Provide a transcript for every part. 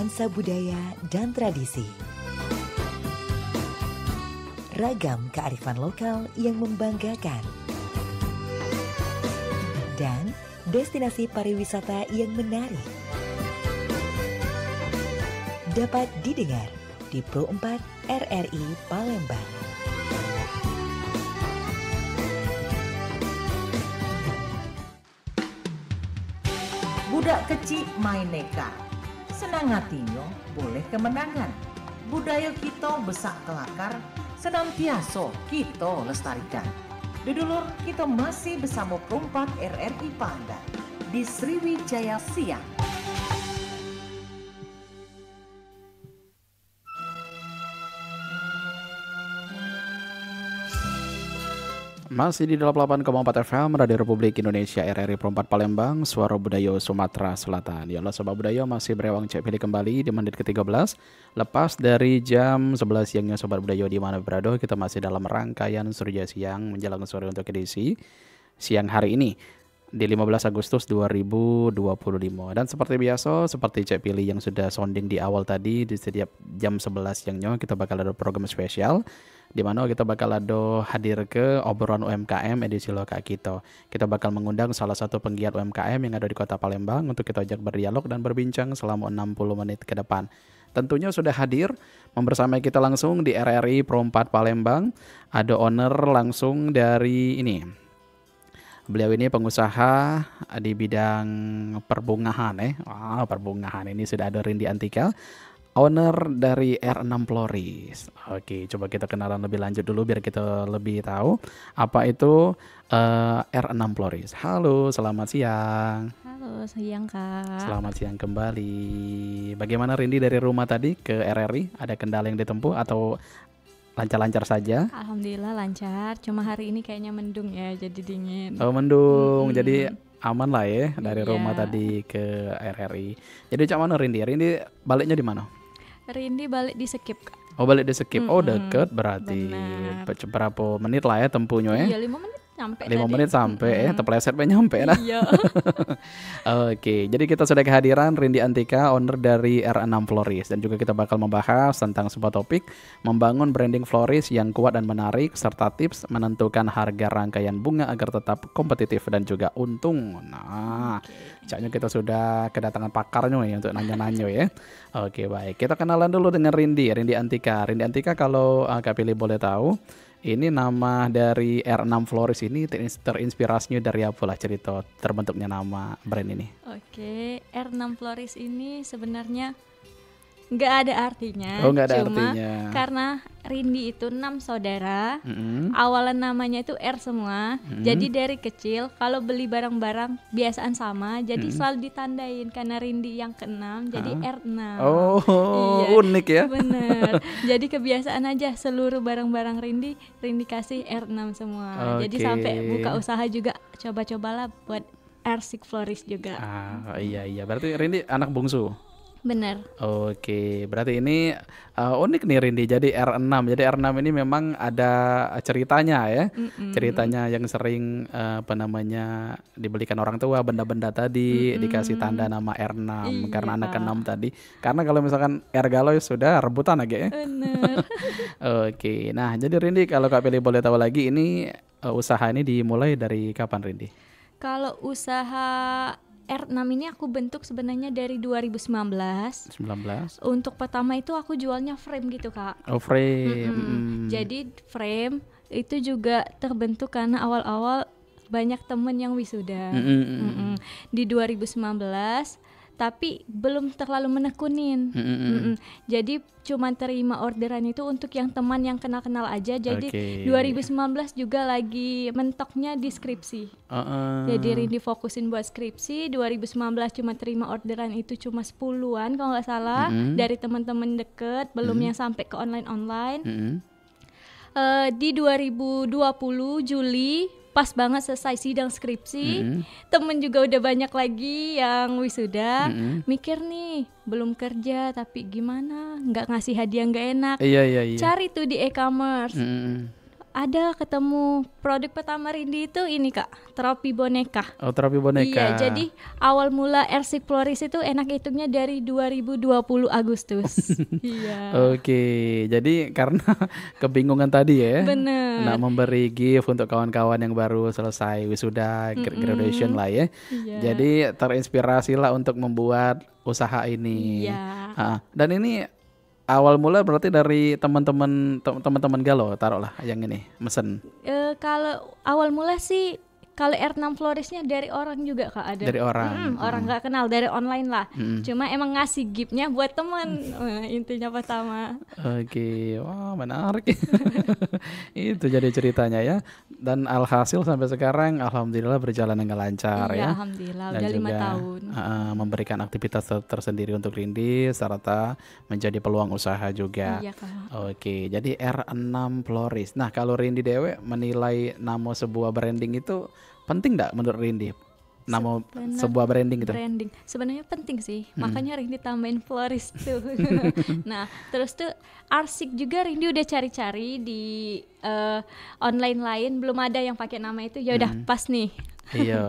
nuansa budaya dan tradisi. Ragam kearifan lokal yang membanggakan. Dan destinasi pariwisata yang menarik. Dapat didengar di Pro 4 RRI Palembang. Budak kecil main neka, senang hatinya boleh kemenangan. Budaya kita besak kelakar, senantiasa kita lestarikan. Dudulur kita masih bersama Pro 4 RRI Palembang di Sriwijaya Siang. Masih di 88,4 FM Radio Republik Indonesia RRI Pro 4 Palembang, Suara Budaya Sumatera Selatan. Ya Allah Sobat Budaya, masih berewang cek pilih kembali di menit ke-13. Lepas dari jam 11 siangnya Sobat Budaya di mana berada, kita masih dalam rangkaian Sriwijaya Siang menjelang sore untuk edisi siang hari ini di 15 Agustus 2025. Dan seperti biasa, seperti cek pilih yang sudah sounding di awal tadi, di setiap jam 11 siangnya kita bakal ada program spesial di mana kita bakal ada hadir ke obrolan UMKM edisi lokal kita. Kita bakal mengundang salah satu penggiat UMKM yang ada di Kota Palembang untuk kita ajak berdialog dan berbincang selama 60 menit ke depan. Tentunya sudah hadir membersamai kita langsung di RRI Pro 4 Palembang. Ada owner langsung dari ini. Beliau ini pengusaha di bidang perbungahan perbungahan. Ini sudah ada Rindy Antika, owner dari R6 Floris. Oke, coba kita kenalan lebih lanjut dulu biar kita lebih tahu apa itu R6 Floris. Halo, selamat siang. Halo, siang Kak. Selamat siang kembali. Bagaimana Rindy dari rumah tadi ke RRI? Ada kendala yang ditempuh atau lancar-lancar saja? Alhamdulillah lancar, cuma hari ini kayaknya mendung ya, jadi dingin. Oh, mendung, jadi aman lah ya dari rumah Iya. tadi ke RRI. Jadi cak mana Rindy? Rindy baliknya di mana? Rindy balik di Sekip Kak. Oh, balik di Sekip. Oh, deket berarti. Benar. Berapa menit lah ya tempuhnya ya? Iya, 5 menit sampai 5 tadi. menit sampai ya, terpeleset nyampe nah. Iya. Oke, jadi kita sudah kehadiran Rindy Antika, owner dari R6 Floris, dan juga kita bakal membahas tentang sebuah topik membangun branding floris yang kuat dan menarik serta tips menentukan harga rangkaian bunga agar tetap kompetitif dan juga untung. Nah, caknya kita sudah kedatangan pakarnya ya untuk nanya-nanya ya. Oke, baik. Kita kenalan dulu dengan Rindy Antika. Rindy Antika, kalau Kak Pilih boleh tahu, ini nama dari R6 Floris ini terinspirasinya dari apa lah cerita terbentuknya nama brand ini? Oke, R6 Floris ini sebenarnya nggak ada artinya. Oh, nggak ada cuma artinya. karena Rindy itu 6 saudara, awalan namanya itu R semua. Jadi dari kecil kalau beli barang-barang biasaan sama, jadi selalu ditandain karena Rindy yang ke-6, jadi R6. Oh, Iya, unik ya. bener. Jadi kebiasaan aja seluruh barang-barang Rindy kasih R6 semua. Jadi Oke. sampai buka usaha juga coba-cobalah buat R6 Floris juga. Iya. Berarti Rindy anak bungsu. Bener. Oke, berarti ini unik nih Rindy. Jadi R6. Jadi R6 ini memang ada ceritanya ya. Ceritanya yang sering dibelikan orang tua benda-benda tadi dikasih tanda nama R6 karena anak ke-6 tadi. Karena kalau misalkan R galau sudah rebutan aja ya. Bener. Oke. Nah, jadi Rindy kalau Kak Pilih boleh tahu lagi ini usaha ini dimulai dari kapan Rindy? Kalau usaha R6 ini aku bentuk sebenarnya dari 2019. 19. Untuk pertama itu aku jualnya frame gitu Kak. Oh, frame. Jadi frame itu juga terbentuk karena awal-awal banyak temen yang wisuda. Di 2019, tapi belum terlalu menekunin. Jadi cuma terima orderan itu untuk yang teman yang kenal-kenal aja. Jadi Oke. 2019 juga lagi mentoknya di skripsi. Jadi Rindy fokusin buat skripsi. 2019 cuma terima orderan itu cuma 10-an kalau nggak salah dari teman-teman deket, belum yang sampai ke online. Di 2020 Juli pas banget selesai sidang skripsi, temen juga udah banyak lagi yang wisuda, mikir nih belum kerja tapi gimana, nggak ngasih hadiah nggak enak, Iya. cari tuh di e-commerce. Ada ketemu produk pertama Rindi itu ini Kak, terapi boneka. Oh, terapi boneka. Iya, jadi awal mula Arsik Floris itu enak hitungnya dari 2020 Agustus. Iya. Oke, jadi karena kebingungan tadi ya. Bener. Nah, memberi gift untuk kawan-kawan yang baru selesai wisuda, graduation lah ya. Iya. Jadi terinspirasi lah untuk membuat usaha ini. Iya. Dan ini awal mula berarti dari teman-teman Galuh, taruhlah yang ini mesen. Kalau awal mula sih kalau R6 Florisnya dari orang juga Kak ada. Dari orang. Orang nggak kenal, dari online lah. Cuma emang ngasih giftnya buat teman. Intinya pertama. Oke, wah menarik. Itu jadi ceritanya ya. Dan alhasil sampai sekarang alhamdulillah berjalan dengan lancar ya. Alhamdulillah Dan udah 5 juga, tahun. Memberikan aktivitas tersendiri untuk Rindi serta menjadi peluang usaha juga. Iya Kak. Oke, jadi R6 Floris. Nah, kalau Rindi dewe menilai nama sebuah branding itu penting enggak menurut Rindi? Nama sebuah branding gitu. Branding sebenarnya penting sih, makanya Rindi tambahin Floris tuh. Nah, terus tuh Arsik juga Rindi udah cari-cari di online lain, belum ada yang pakai nama itu. Ya udah pas nih. Iya.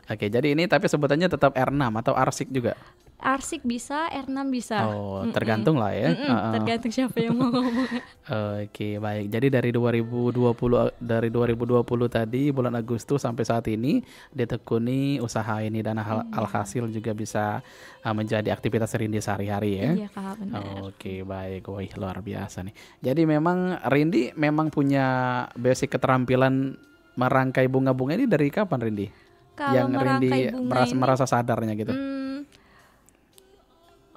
Oke, jadi ini tapi sebutannya tetap R6 atau Arsik juga? Arsik bisa, R6 bisa. Oh, tergantung lah ya. Tergantung siapa yang mau ngomong. Oke, baik. Jadi dari 2020 tadi bulan Agustus sampai saat ini ditekuni usaha ini dan alhasil juga bisa menjadi aktivitas Rindi sehari-hari ya. Iya Kak, benar. Oke, baik. Wih, luar biasa nih. Jadi memang Rindi memang punya basic keterampilan merangkai bunga-bunga ini dari kapan Rindi? Kalau yang merangkai Rindi bunga merasa sadarnya gitu.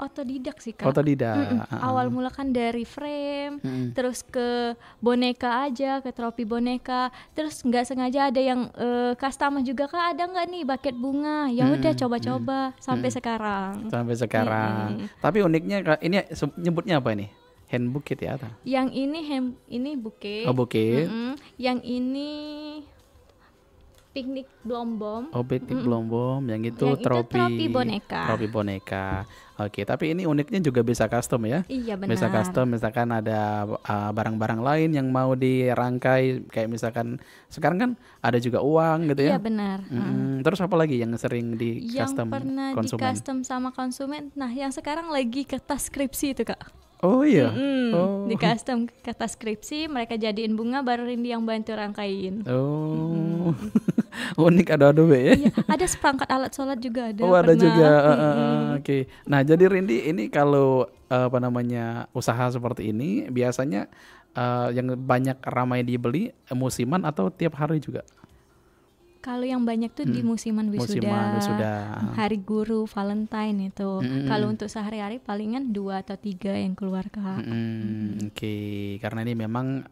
Otodidak sih Kak. Otodidak. Awal mula kan dari frame, terus ke boneka aja, ke tropi boneka, terus nggak sengaja ada yang customer juga Kak, ada nggak nih buket bunga? Ya udah coba-coba sampai sekarang. Sampai sekarang. Tapi uniknya ini nyebutnya apa ini? Hand bouquet ya? Atau? Yang ini bouquet. Oh, bouquet. Yang ini piknik blombom. Oh, piknik blombom. Yang itu tropi boneka. Tropi boneka. Oke, tapi ini uniknya juga bisa custom ya? Iya benar. Bisa custom, misalkan ada barang-barang lain yang mau dirangkai, kayak misalkan sekarang kan ada juga uang gitu ya? Iya benar. Terus apa lagi yang sering di custom konsumen? Yang pernah di custom sama konsumen. Nah, yang sekarang lagi kertas skripsi itu Kak. Oh iya. Di custom kertas skripsi, mereka jadiin bunga, baru Rindi yang bantu rangkain. Oh. Unik, ada ya? Iya, ada seperangkat alat sholat juga ada. Oh, ada juga. Oke. Nah, jadi Rindi ini kalau usaha seperti ini biasanya yang banyak ramai dibeli musiman atau tiap hari juga? Kalau yang banyak tuh di musiman wisuda, hari guru, Valentine itu. Kalau untuk sehari-hari palingan 2 atau 3 yang keluar Kak. Oke, karena ini memang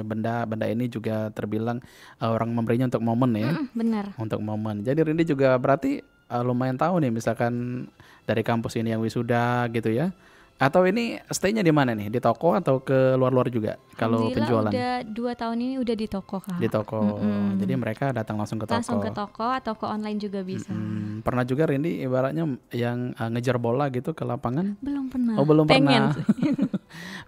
benda ini juga terbilang orang memberinya untuk momen ya. Benar. Untuk momen. Jadi Rindi juga berarti lumayan tahu nih, misalkan dari kampus ini yang wisuda gitu ya. Atau ini stay-nya di mana nih? Di toko atau ke luar-luar juga kalau penjualan? Udah 2 tahun ini udah di toko Kak. Di toko. Jadi mereka datang langsung ke toko. Langsung ke toko atau ke online juga bisa. Pernah juga Rindi ibaratnya yang ngejar bola gitu ke lapangan? Belum pernah. Oh, belum Pengen. pernah.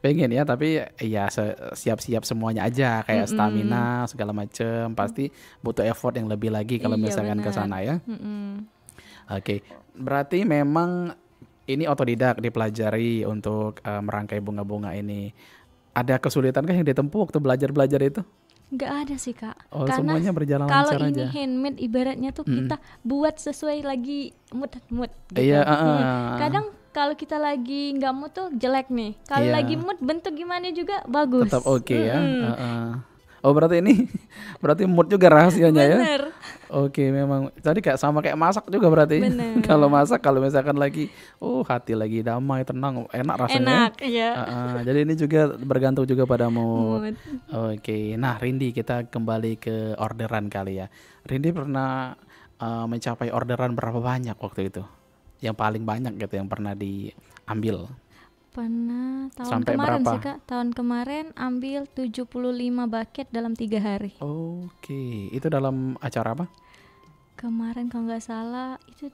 Pengen ya, tapi ya siap-siap semuanya aja, kayak stamina segala macem. Pasti butuh effort yang lebih lagi kalau misalkan ke sana ya. Oke. Berarti memang ini otodidak dipelajari untuk merangkai bunga-bunga ini. Ada kesulitan kah yang ditempuh waktu belajar itu? Nggak ada sih Kak. Oh, karena semuanya berjalan lancar aja. Kalau ini handmade ibaratnya tuh kita buat sesuai lagi mood gitu. Iya. Kadang kalau kita lagi nggak mood tuh jelek nih. Kalau lagi mood bentuk gimana juga bagus. Tetap oke ya. Oh, berarti mood juga rahasianya ya. Bener. Oke, memang tadi sama kayak masak juga berarti. Kalau masak, kalau misalkan lagi hati lagi damai, tenang, enak rasanya. Enak, iya. Jadi ini juga bergantung juga pada mood. Oke. Nah, Rindi, kita kembali ke orderan kali ya. Rindi pernah mencapai orderan berapa banyak waktu itu? Yang paling banyak gitu yang pernah diambil? Pernah tahun sampai kemarin berapa? Sih Kak, tahun kemarin ambil 75 bucket dalam 3 hari. Oke, itu dalam acara apa? Kemarin kalau nggak salah itu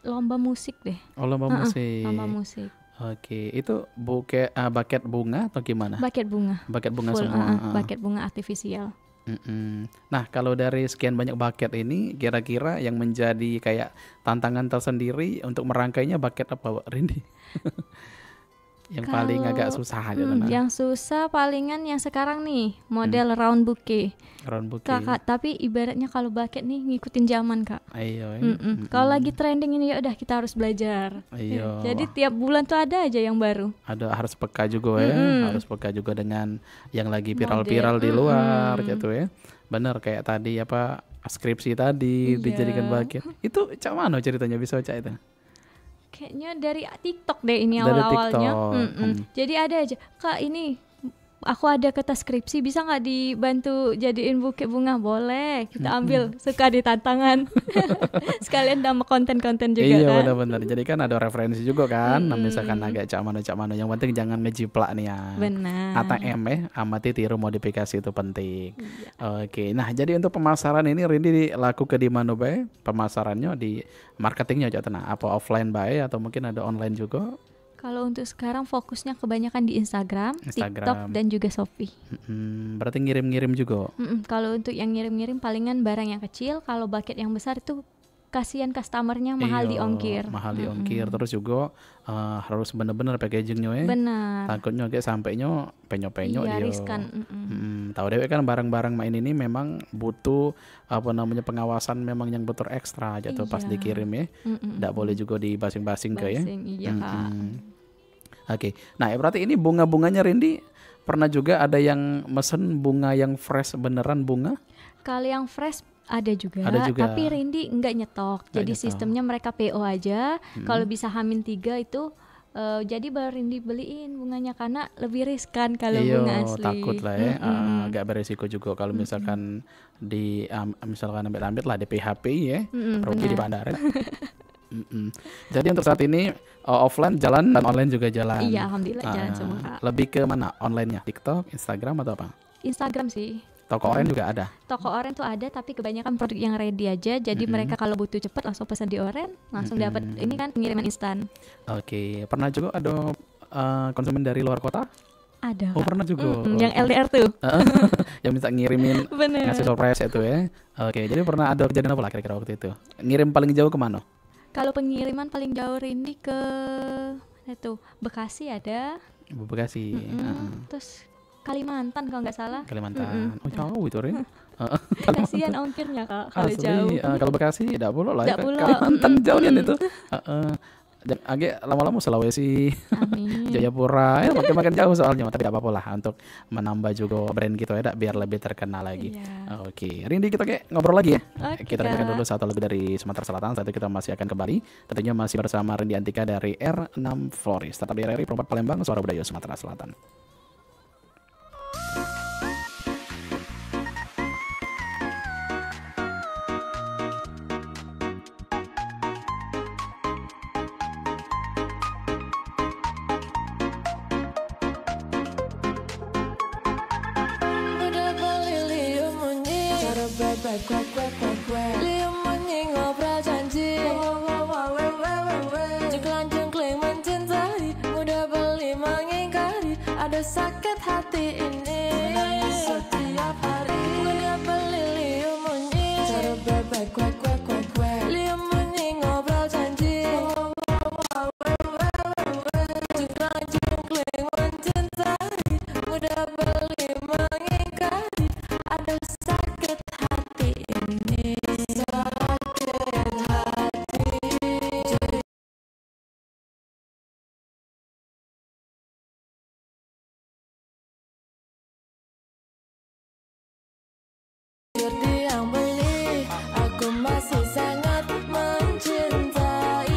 lomba musik deh. Oh, lomba musik. Lomba musik. Oke, itu buket bunga atau gimana? Buket bunga. Buket bunga Full, semua. buket bunga artifisial. Nah, kalau dari sekian banyak buket ini, kira-kira yang menjadi kayak tantangan tersendiri untuk merangkainya buket apa, Rindy? Yang paling agak susah aja tuh. Yang susah palingan yang sekarang nih, model round bouquet. Round bouquet. Kak, tapi ibaratnya kalau bucket nih ngikutin zaman, Kak. Ayo. Kalau lagi trending ini ya udah kita harus belajar. Ayo. Jadi tiap bulan tuh ada aja yang baru. Ada, harus peka juga ya, harus peka juga dengan yang lagi viral-viral di luar gitu ya. Bener kayak tadi apa skripsi tadi dijadikan bucket. Itu cak mana ceritanya bisa cak itu? Kayaknya dari TikTok deh ini Dari awal-awalnya. TikTok. Jadi ada aja, Kak ini aku ada kertas skripsi, bisa nggak dibantu jadiin buket bunga? Boleh, kita ambil. Suka di tantangan. Sekalian nama konten-konten juga iya, kan. benar-benar. Jadi kan ada referensi juga kan. Misalkan agak cak mana. Yang penting jangan ngejiplak nih ya. Benar. ATM ya, amati tiru modifikasi itu penting. Oke, nah jadi untuk pemasaran ini Rindy laku ke di mana bae? Pemasarannya di marketingnya aja tenang. Apa offline bae atau mungkin ada online juga? Kalau untuk sekarang fokusnya kebanyakan di Instagram, TikTok, dan juga Shopee. Berarti ngirim-ngirim juga? Kalau untuk yang ngirim-ngirim palingan barang yang kecil. Kalau bucket yang besar itu kasihan customernya mahal di ongkir. Mahal di ongkir. Terus juga harus bener-bener packagingnya ya. Benar. Takutnya kayak sampainya penyo-penyo iya, dia. riskan. Tahu deh kan barang-barang main ini memang butuh pengawasan memang yang betul ekstra aja tuh pas dikirim ya. Nggak boleh juga dibasing-basing ke ya. Iya, Kak. Oke. Nah, berarti ini bunga-bunganya Rindy pernah juga ada yang mesen bunga yang fresh beneran bunga? Kalau yang fresh ada juga. Tapi Rindy nggak nyetok. Jadi sistemnya mereka PO aja. Kalau bisa H-3 itu jadi baru Rindy beliin bunganya karena lebih riskan kalau bunga asli. Takut lah ya. Agak beresiko juga kalau misalkan misalkan ambil lah di PHP ya. Rugi di bandara. Jadi untuk saat ini offline jalan dan online juga jalan. Iya, alhamdulillah jalan semua, Kak. Lebih ke mana? Online-nya? TikTok, Instagram atau apa? Instagram sih. Toko oren juga ada? Toko oren tuh ada, tapi kebanyakan produk yang ready aja. Jadi mereka kalau butuh cepet langsung pesan di oren, langsung dapat. Ini kan pengiriman instan. Oke, pernah juga ada konsumen dari luar kota? Ada. Oh, pernah juga. Yang LDR tuh. Yang minta ngirimin, ngasih surprise itu ya. Oke, jadi pernah ada kejadian apa lah kira-kira waktu itu? Ngirim paling jauh kemana? Kalau pengiriman paling jauh Rindy ke itu Bekasi ada. Bekasi. Terus Kalimantan kalau nggak salah. Kalimantan. Oh, jauh itu Rin. Kasihan ongkirnya, Kak, kalau jauh. Kalau Bekasi tidak perlu lah. Kalimantan jauhnya itu. Agak lama-lama Sulawesi, Jayapura, makin jauh soalnya, tapi tidak apa-apa lah untuk menambah juga brand gitu ya, biar lebih terkenal lagi. Oke, Rindy kita kayak ngobrol lagi ya. Kita dengarkan dulu satu lagu dari Sumatera Selatan. Saat itu kita masih akan kembali. Tentunya masih bersama Rindy Antika dari R6 Floris. Tetap di RRI Perempat Palembang, Suara Budaya Sumatera Selatan. Liam munyi ngobrol janji Jengklang-jengkling mencintai Mudah beli mengingkari Ada sakit hati ini Setiap hari Mudah beli liam munyi Cara bebek Liam munyi ngobrol janji Jengklang-jengkling mencintai Mudah beli mengingkari Ada sakit hati ini sakit hati jadi yang beli aku masih sangat mencintai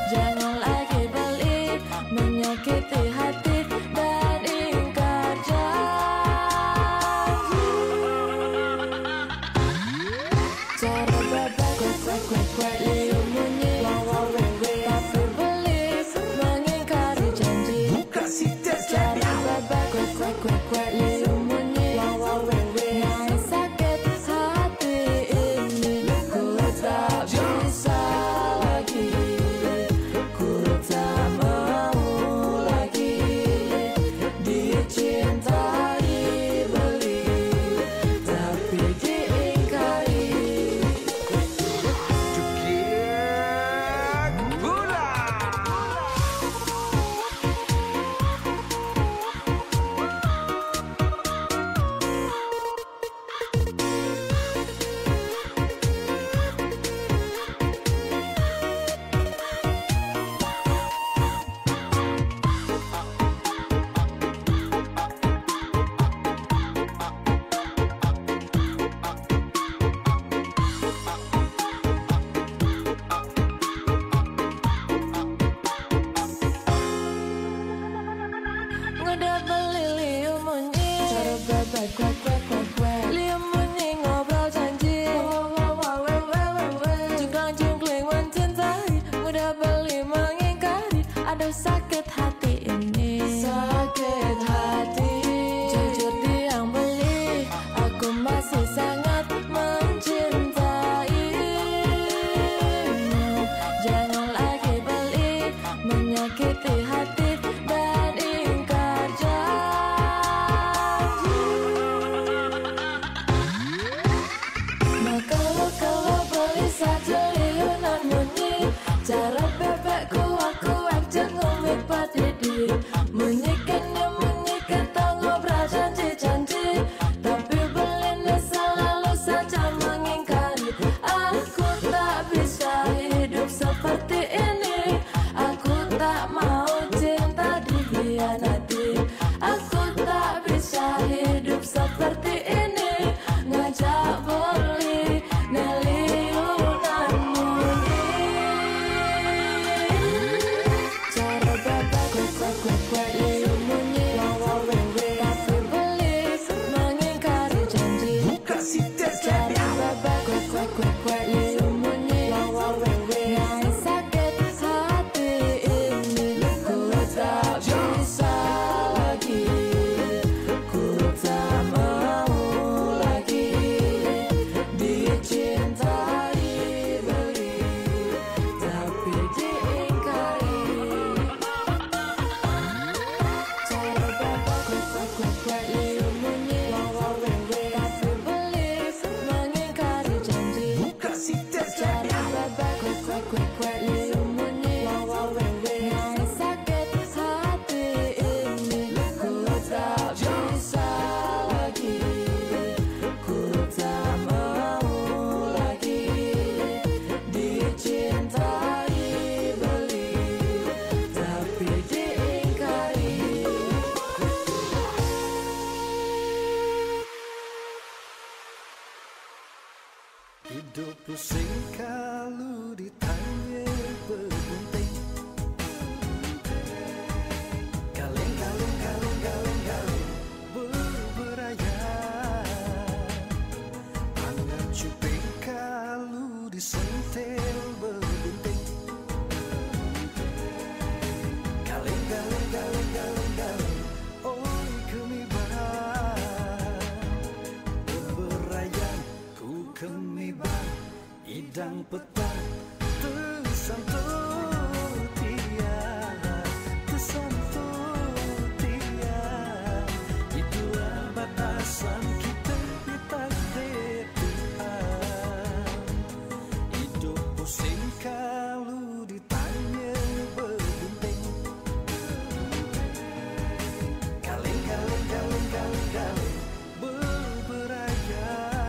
jangan lagi beli menyakiti hati dan ingkar janji cara bebek liam munyi tapi beli mengingkari janji cara bebek liam munyi aduh sakit hati ini. Sakit hati. Jujur tiang beli, aku masih sangat mencintaimu. Jangan lagi beli, menyakiti hati dan ingkar janji. Maka kalau beli saja liunan munyi, cara bebekku aku jengung mipat didi. Menyikannya menyikan tango berjanji-janji, tapi belinya selalu saja mengingkari. Aku tak bisa hidup seperti ini. Aku tak mau cinta dikhianati. Aku tak bisa hidup seperti ini. Ngajak beli neliunan munyi. Cara babak kuek liun munyi, tapi beli mengingkari janji. Cara babak kuek liun munyi, yang sakit hati ini. Ku tak bisa lagi, ku tak mau lagi dicintai beli, tapi diingkari. Cara babak kuek liun munyi, tapi beli mengingkari janji. Cara babak kuek liun munyi, yang sakit hati ini. Ku tak bisa lagi, ku tak mau lagi dicintai beli, tapi diingkari. Hidup pusing kalau ditanya berbunting. Galeng berberayaan. Angan cuping kalau disentil berbunting. Galeng, oi kemiban. Berberayaan ku kemiban. Idang petang tersentuh tiang, itulah batasan kita di takdir Tuhan. Hidup pusing kalau ditanya berbunting. Galeng berberayaan.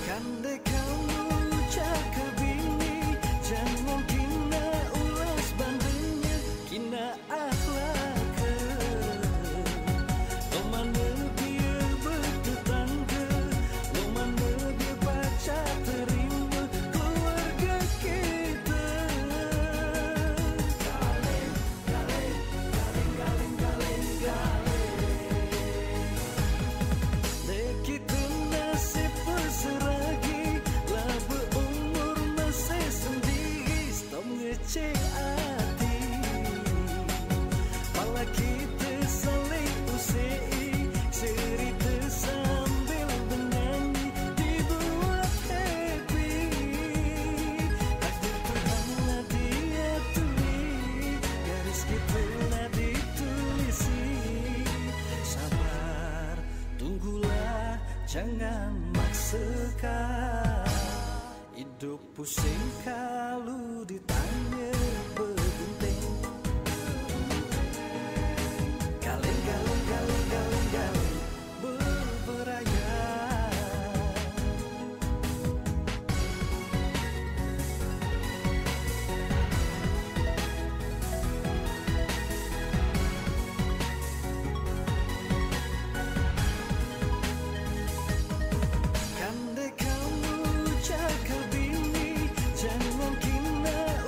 Kande kamu cakap bini, jangan kina ulas bandingnya, kina akhlak. Lo mana dia bertetangga, lo mana dia baca terima keluarga kita. Dek kita nasib berseragi, lah berumur masih sendiri, stop ngecek hati. Malah kita saling usai, cerita sambil bernyanyi, dibuat happy. Takdir Tuhanlah dia tulis, garis kita lah ditulisi. Sabar, tunggulah, jangan maksakan. Hidup pusing kalau ditanya berbunting. Galeng berberayaan. Kande kamu cakap bini, jangan kina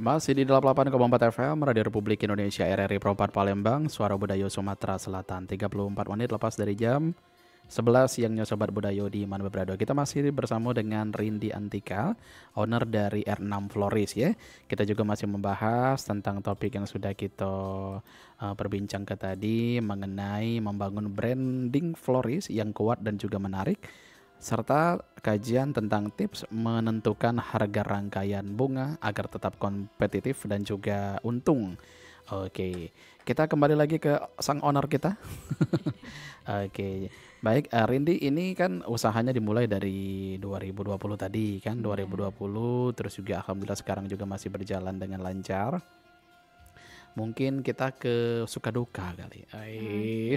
Masih di 88,4 FM Radio Republik Indonesia RRI Pro 4 Palembang, Suara Budaya Sumatera Selatan. 34 menit lepas dari jam 11 siangnya Sobat Budaya di mana berada. Kita masih bersama dengan Rindy Antika, owner dari R6 Floris ya. Kita juga masih membahas tentang topik yang sudah kita perbincangkan tadi mengenai membangun branding floris yang kuat dan juga menarik, serta kajian tentang tips menentukan harga rangkaian bunga agar tetap kompetitif dan juga untung. Oke, kita kembali lagi ke sang owner kita. Oke, baik Rindy, ini kan usahanya dimulai dari 2020 tadi kan, 2020 terus juga alhamdulillah sekarang juga masih berjalan dengan lancar. Mungkin kita ke suka duka kali.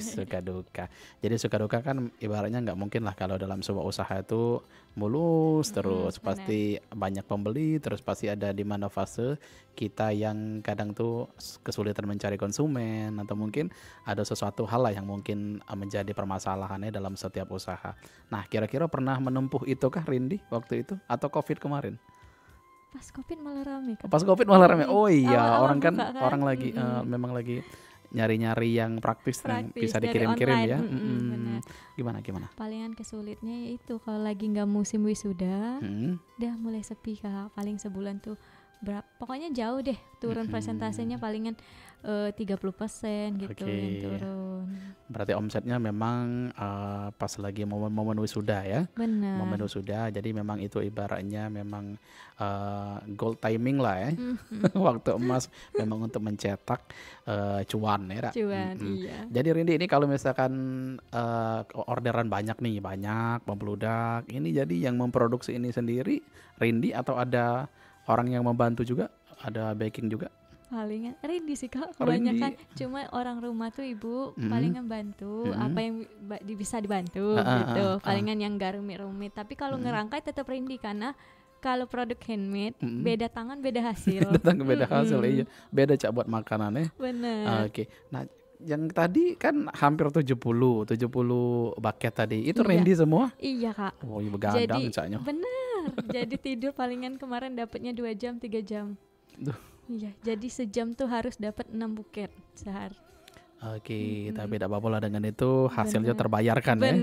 Suka duka. Jadi suka duka kan ibaratnya nggak mungkin lah kalau dalam sebuah usaha itu mulus terus. Pasti banyak pembeli, terus pasti ada di mana fase kita yang kadang tuh kesulitan mencari konsumen, atau mungkin ada sesuatu hal lah yang mungkin menjadi permasalahannya dalam setiap usaha. Nah, kira-kira pernah menempuh itu kah Rindy waktu itu atau COVID kemarin? Pas COVID malah rame kan? Pas COVID malah rame. Oh iya, Awal-awal orang kan buka kan. orang lagi memang lagi nyari-nyari yang praktis yang bisa dari dikirim-kirim online. ya. Benar. Gimana? Palingan kesulitnya yaitu kalau lagi nggak musim wisuda, udah mulai sepi Kak. Paling sebulan tuh pokoknya jauh deh turun persentasenya, palingan 30% gitu yang turun. Berarti omsetnya memang pas lagi momen-momen wisuda ya. Benar. Momen wisuda, jadi memang itu ibaratnya memang gold timing lah ya. Waktu emas memang untuk mencetak cuan ya. Cuan, iya. Jadi Rindy, ini kalau misalkan orderan banyak membludak, ini jadi yang memproduksi ini sendiri Rindy atau ada orang yang membantu juga, ada backing juga? Palingan Rindy sih Kak, kebanyakan cuma orang rumah tuh ibu palingan bantu apa yang bisa dibantu gitu. Palingan yang gak rumit-rumit, tapi kalau ngerangkai tetap Rindy karena kalau produk handmade beda tangan beda hasil. Beda hasil, iya. Beda cak buat makanannya. Bener. Oke. Nah, yang tadi kan hampir 70 bucket tadi. Itu Rindy semua? Iya Kak. Oh, iya begadang caknya. Bener. Jadi tidur palingan kemarin dapatnya 2 jam 3 jam. Iya, jadi sejam tuh harus dapat 6 buket sehari. Oke, tapi tidak apa-apa lah, dengan itu hasilnya terbayarkan ya.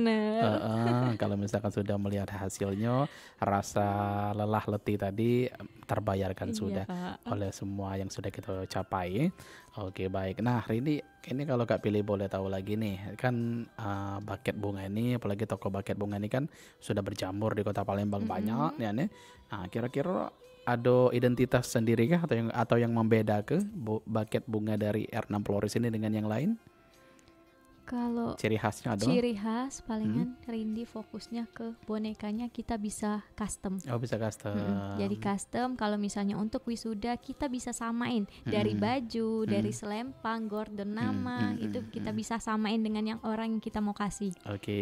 Kalau misalkan sudah melihat hasilnya, rasa lelah letih tadi terbayarkan sudah oleh semua yang sudah kita capai. Oke, baik. Nah, ini kalau Kak Pilih boleh tahu lagi nih, kan buket bunga ini, apalagi toko buket bunga ini kan sudah berjamur di Kota Palembang banyak ya nih. Nah, kira-kira ada identitas sendiri kah atau yang membedakan buket bunga dari R6 Floris ini dengan yang lain? Kalau ciri khasnya ada? Ciri khas palingan Rindy fokusnya ke bonekanya kita bisa custom. Oh, bisa custom. Jadi custom, kalau misalnya untuk wisuda kita bisa samain dari baju, dari selempang, gorden nama, itu kita bisa samain dengan yang orang yang kita mau kasih. Oke,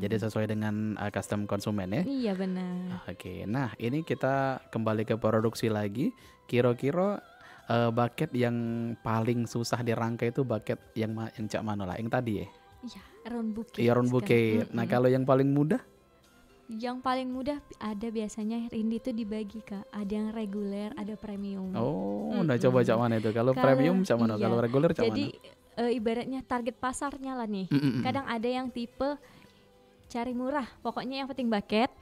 jadi sesuai dengan custom konsumen ya? Iya benar. Oke, nah ini kita kembali ke produksi lagi. Kira-kira bucket yang paling susah dirangkai itu bucket yang cak mana lah, yang tadi ya? Iya, round bouquet. Iya, round bouquet. Nah, kalau yang paling mudah? Yang paling mudah ada biasanya Rindy itu dibagi Kak. Ada yang reguler, ada premium. Oh, udah coba cak mana itu? Kalau premium cak mana? Kalau reguler cak mana? Jadi ibaratnya target pasarnya lah nih. Kadang ada yang tipe cari murah, pokoknya yang penting bucket.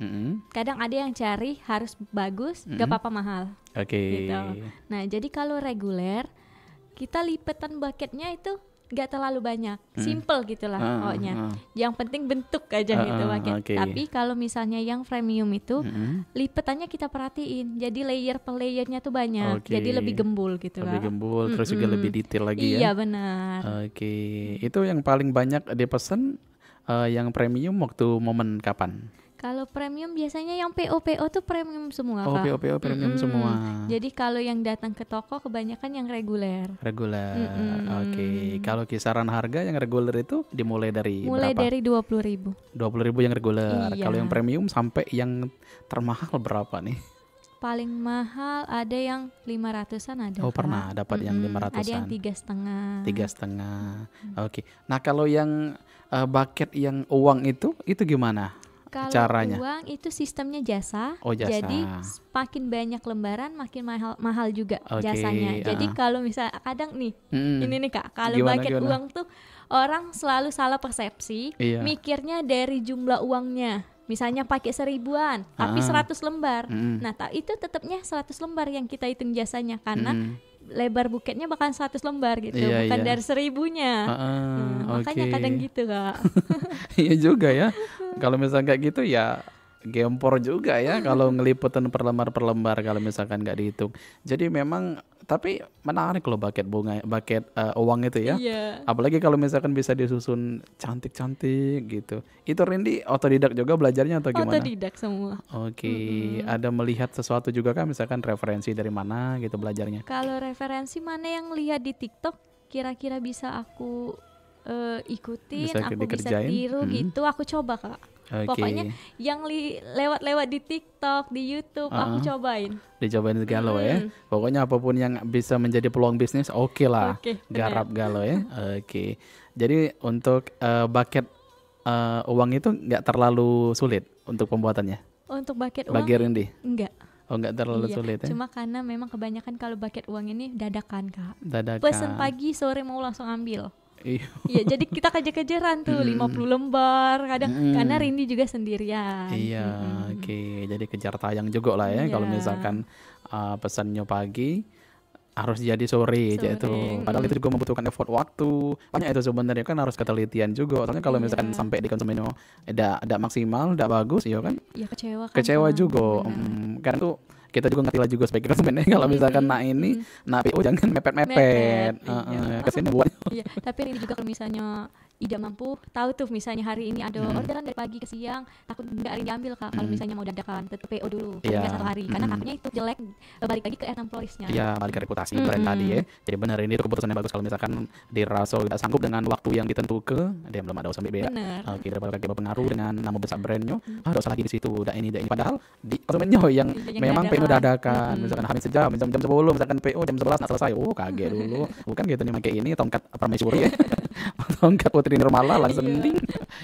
Kadang ada yang cari harus bagus, gak apa-apa mahal. Oke. Gitu. Nah, jadi kalau reguler kita lipetan bucketnya itu gak terlalu banyak, simple gitulah pokoknya. Yang penting bentuk aja gitu bucket. Tapi kalau misalnya yang premium itu lipetannya kita perhatiin, jadi layer per layernya tuh banyak, jadi lebih gembul gitu lah. Lebih gembul, terus juga lebih detail lagi ya. Iya benar. Oke, itu yang paling banyak dipesan. Yang premium waktu momen kapan? Kalau premium biasanya yang PO tuh premium semua Kak. PO premium semua. Jadi kalau yang datang ke toko kebanyakan yang reguler. Oke. Kalau kisaran harga yang reguler itu dimulai dari mulai berapa? Dari 20.000. 20.000 yang reguler. Iya. Kalau yang premium sampai yang termahal berapa nih? Paling mahal ada yang 500-an ada. Oh, pernah dapat yang 500-an. Ada yang 3,5. 3,5. Oke. Nah, kalau yang bucket yang uang itu gimana? Kalau caranya? uang itu sistemnya jasa. Oh, jasa. Jadi makin banyak lembaran makin mahal juga Oke, jasanya. Jadi kalau misal kadang nih, ini nih Kak, kalau Gimana, bucket gimana? uang tuh orang selalu salah persepsi, Iya. mikirnya dari jumlah uangnya. Misalnya pakai 1000-an, tapi 100 lembar. Nah, itu tetapnya 100 lembar yang kita hitung jasanya karena lebar buketnya bahkan 100 lembar gitu, Iya, bukan iya. dari 1000-nya. Makanya Oke. kadang gitu Kak. Iya juga ya. Kalau misalnya kayak gitu ya gempor juga ya kalau ngeliputin per lembar kalau misalkan nggak dihitung. Jadi memang tapi menarik loh bucket uang itu ya. Iya. Apalagi kalau misalkan bisa disusun cantik-cantik gitu. Itu Rindy otodidak juga belajarnya atau gimana? Otodidak semua. Oke, ada melihat sesuatu juga kan misalkan referensi dari mana gitu belajarnya? Kalau referensi mana yang lihat di TikTok kira-kira bisa aku ikutin, Bisa aku bisa dikerjain? tiru gitu, aku coba Kak. Oke. Pokoknya yang lewat-lewat di TikTok, di YouTube, aku cobain. Dicobain galau ya. Pokoknya apapun yang bisa menjadi peluang bisnis oke lah. Oke, Garap galau ya. Oke. Jadi untuk bucket uang itu nggak terlalu sulit untuk pembuatannya. Untuk bucket uang Bagi Rindy. enggak. Oh nggak terlalu Iya, sulit ya. cuma karena memang kebanyakan kalau bucket uang ini dadakan Kak. Dadakan. Pesen pagi sore mau langsung ambil. Iya. Iya, jadi kita kejar-kejaran tuh 50 lembar kadang karena Rindy juga sendirian. Iya, oke. Jadi kejar tayang juga lah ya. Kalau Iya. misalkan pesannya pagi harus jadi sore aja itu. Padahal itu juga membutuhkan effort waktu. Banyak itu sebenarnya kan harus ketelitian juga. Soalnya kalau misalkan sampai di konsumennya tidak maksimal, tidak bagus, ya kan Iya kecewa kan. kecewa Kak. juga. Karena tuh kita juga ngerti lah juga sebagai konsumennya kalau misalkan PO jangan mepet-mepet. Kesini buat. Iya, tapi Rindy juga kalau misalnya tidak mampu, tahu tuh misalnya hari ini ada orderan dari pagi ke siang, takut nggak Rindy ambil Kak. Kalau misalnya mau dadakan, tetap PO dulu, Iya. nggak 1 hari, karena takutnya itu jelek, balik lagi ke Ernam Florisnya. Ya balik ke reputasi brand tadi ya. Jadi benar ini itu keputusan yang bagus kalau misalkan dirasa tidak sanggup dengan waktu yang ditentukan, dia belum ada usah beda. Benar. Oke, daripada kita berpengaruh dengan nama besar brandnya, ada usah lagi di situ, dak ini. Padahal di konsumennya yang Yang memang dadakan. PO dadakan, misalkan hamil sejam, jam 10, misalkan PO jam 11 nggak selesai. Oh kaget dulu, bukan gitu nih pakai ini tongkat permaisuri ya. Tongkat Putri Nirmala langsung ding.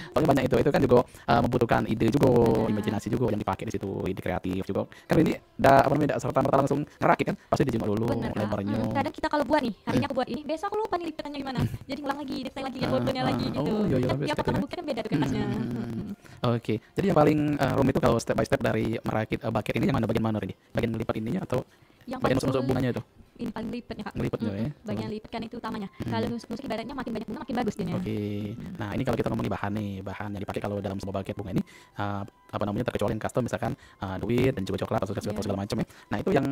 Soalnya banyak itu kan juga membutuhkan ide juga, imajinasi juga yang dipakai di situ, ide kreatif juga. Kan ini tidak serta-merta langsung ngerakit kan, pasti dijemur dulu Benar Kak. lebarnya. Kadang kita kalau buat nih, hari ini aku buat ini, besok aku lupa nih lipatannya gimana. Jadi ngulang lagi, detail lagi, fotonya lagi gitu. Oh, iya, Kan habis tiap gitu potongan ya. buku kan beda tuh kertasnya. Oke, jadi yang paling rumit itu kalau step by step dari merakit bucket ini yang mana bagian mana ini? Bagian lipat ininya atau Yang bagian paling masuk bunganya itu? ini paling lipatnya Kak. Ngelipatnya ya. Bagian lipat kan itu utamanya. Kalau musik ibaratnya makin banyak bunga makin bagus dia. Oke, nah ini kalau kita ngomongin bahan nih, bahan yang dipakai kalau dalam sebuah bucket bunga ini terkecuali yang custom misalkan duit dan juga coklat atau segala macam ya. Nah itu yang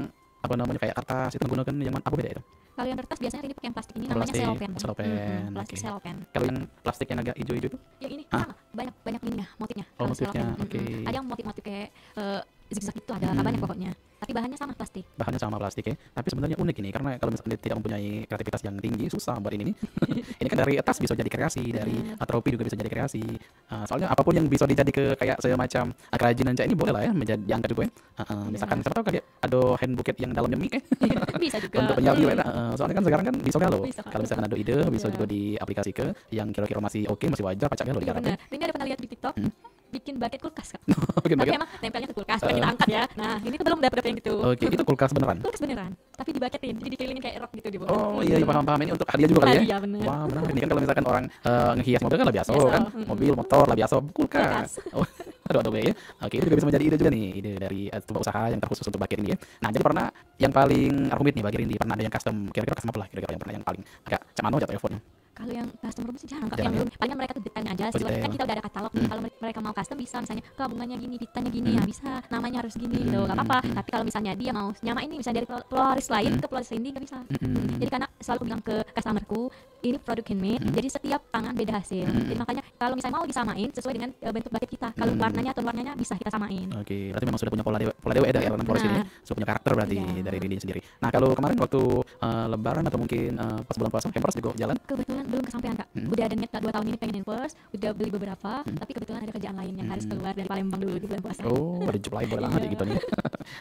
kayak kertas itu menggunakan yang apa beda itu? Kalau yang kertas biasanya ini pakai yang plastik ini namanya Plastik, selopen. selopen, Plastik oke. selopen. Kalau yang plastik yang agak hijau-hijau itu? Yang ini sama, banyak ininya, motifnya. Oh, Kalau motifnya, selopen. oke. Ada yang motif-motif kayak zigzag itu ada banyak pokoknya. Tapi bahannya sama plastik. Bahannya sama plastik ya, tapi sebenarnya unik ini karena kalau misalnya dia tidak mempunyai kreativitas yang tinggi susah buat ini. Ini kan dari tas bisa jadi kreasi, dari tropi juga bisa jadi kreasi. Soalnya apapun yang bisa dijadi ke kayak semacam kerajinan ini boleh lah ya menjadi diangkat juga ya. Misalkan siapa tahu kayak ada hand bucket yang dalamnya mic Bisa juga. untuk penyabi ya. Soalnya kan sekarang kan bisa galau. Bisa, Kak. Kalau misalkan ada ide bisa Iya. juga diaplikasi ke yang kira-kira masih oke, masih wajar pacak galau Iya digarap. benar. Ini ada pernah lihat di TikTok bikin bucket kulkas Kak. Bikin Tapi bucket. emang nempelnya ke kulkas, supaya kita angkat ya. Nah, ini tuh belum dapet yang gitu. Oke, itu kulkas beneran. Kulkas beneran, tapi dibucketin, jadi dikelilingin kayak rok gitu di bawah. Oh iya, paham ini untuk hadiah juga kali ya. Hadiah, bener. Wah benar ini kan kalau misalkan orang ngehias mobil kan lah biasa Biasa, kan, mobil motor lah biasa, kulkas. Kulkas. Oh, aduh ya. Oke itu juga bisa menjadi ide juga nih, ide dari sebuah usaha yang terkhusus untuk bucket ini ya. Nah jadi pernah yang paling rumit nih bagi Rindy, pernah ada yang custom, kira-kira custom apa lah kira-kira yang pernah yang paling agak cemano jatuh effortnya. Kalau yang custom room sih jarang Kak. Jarang Yang ya? belum, paling mereka tuh detailnya aja. Oh, Soalnya detail. kan kita udah ada katalog nih. Kalau mereka mau custom bisa misalnya kabungannya gini, pitanya gini, ya bisa. Namanya harus gini gitu, nggak apa-apa. Tapi kalau misalnya dia mau nyamain ini misalnya dari floris lain ke floris Rindy nggak bisa. Jadi karena selalu aku bilang ke customerku, ini produk handmade. Jadi setiap tangan beda hasil. Jadi makanya kalau misalnya mau disamain sesuai dengan bentuk bucket kita. Kalau warnanya atau warnanya bisa kita samain. Oke, berarti memang sudah punya pola dewa ya Erlanda Flores ini, ya? Sudah punya karakter berarti Iya. dari Rindy sendiri. Nah kalau kemarin waktu Lebaran atau mungkin pas bulan puasa, hampers juga jalan. Kebetulan belum kesampaian Kak. Udah ada niat 2 tahun ini pengen hampers, udah beli beberapa, tapi kebetulan ada kerjaan lain yang harus keluar dari Palembang dulu di bulan puasa. Oh, ada job lain boleh lama Iya. gitu nih.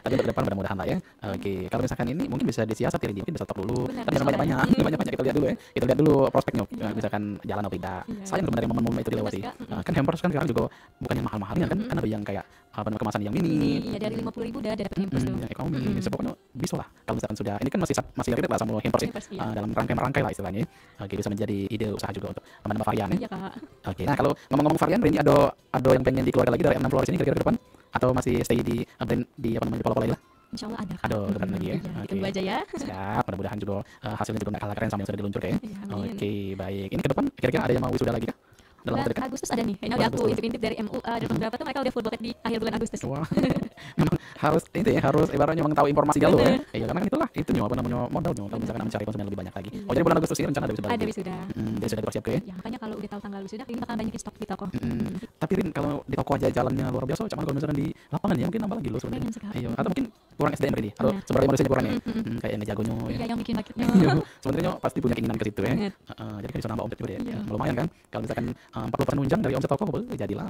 Tapi untuk ke depan mudah-mudahan lah ya. Oke, kalau misalkan ini mungkin bisa disiasati Rindy, mungkin bisa stop dulu. Benar, Kan jangan bisa banyak-banyak, banyak-banyak kita lihat dulu ya. Kita lihat dulu dulu prospeknya, misalkan jalan atau tidak. Sayang sebenarnya momen-momen itu dilewati. Kan hampers kan sekarang juga bukan yang mahal-mahalnya kan ada yang kayak kemasan yang mini. Iya, dari 50.000 udah ada hampers tuh. Yang ekonomi, pokoknya bisa lah. Kalau misalkan sudah, ini kan masih relate lah sama hampers ya, dalam rangkai lah istilahnya. Oke, bisa menjadi ide usaha juga untuk menambah varian ya. Iya, Kak. Oke, nah kalau ngomong-ngomong varian, ini ada yang pengen dikeluarkan lagi dari R6 Flores ini kira-kira ke depan? Atau masih stay di brand di pola-pola ini lah? Insya Allah ada. Ada keren lagi ya. Tunggu aja ya. Siap, mudah-mudahan juga hasilnya juga nggak kalah keren sama yang sudah diluncurkan ya. Iya, amin. Oke, baik. Ini ke depan kira-kira ada yang mau wisuda lagi kah? Dalam waktu dekat? Agustus ada nih. Kayaknya udah aku intip-intip dari MUA dan beberapa tuh mereka udah full bucket di akhir bulan Agustus. Wah, memang harus ibaratnya memang tahu informasi dulu ya. Iya, karena itulah itu apa namanya modal kalau misalkan mencari konsumen lebih banyak lagi. Oh, jadi bulan Agustus ini rencana ada wisuda lagi? Ada wisuda. Dia sudah dipersiapkan ya? Ya, makanya kalau udah tahu tanggal wisuda, ini bakal banyak di stok di toko. Tapi Rin, kalau di toko aja jalannya luar biasa, cuman kalau misalkan di lapangan ya mungkin nambah lagi loh sebenarnya. Pengen sekali. Iya, atau mungkin kurang SDM ini, atau sumber daya manusianya kurang ya. Kayak yang ngejagonya ya. Iya, yang bikin bucketnya. Sebenarnya pasti punya keinginan ke situ ya. Jadi kan bisa nambah omset juga ya. Lumayan kan. Kalau misalkan 40% nunjang dari omset toko, jadilah.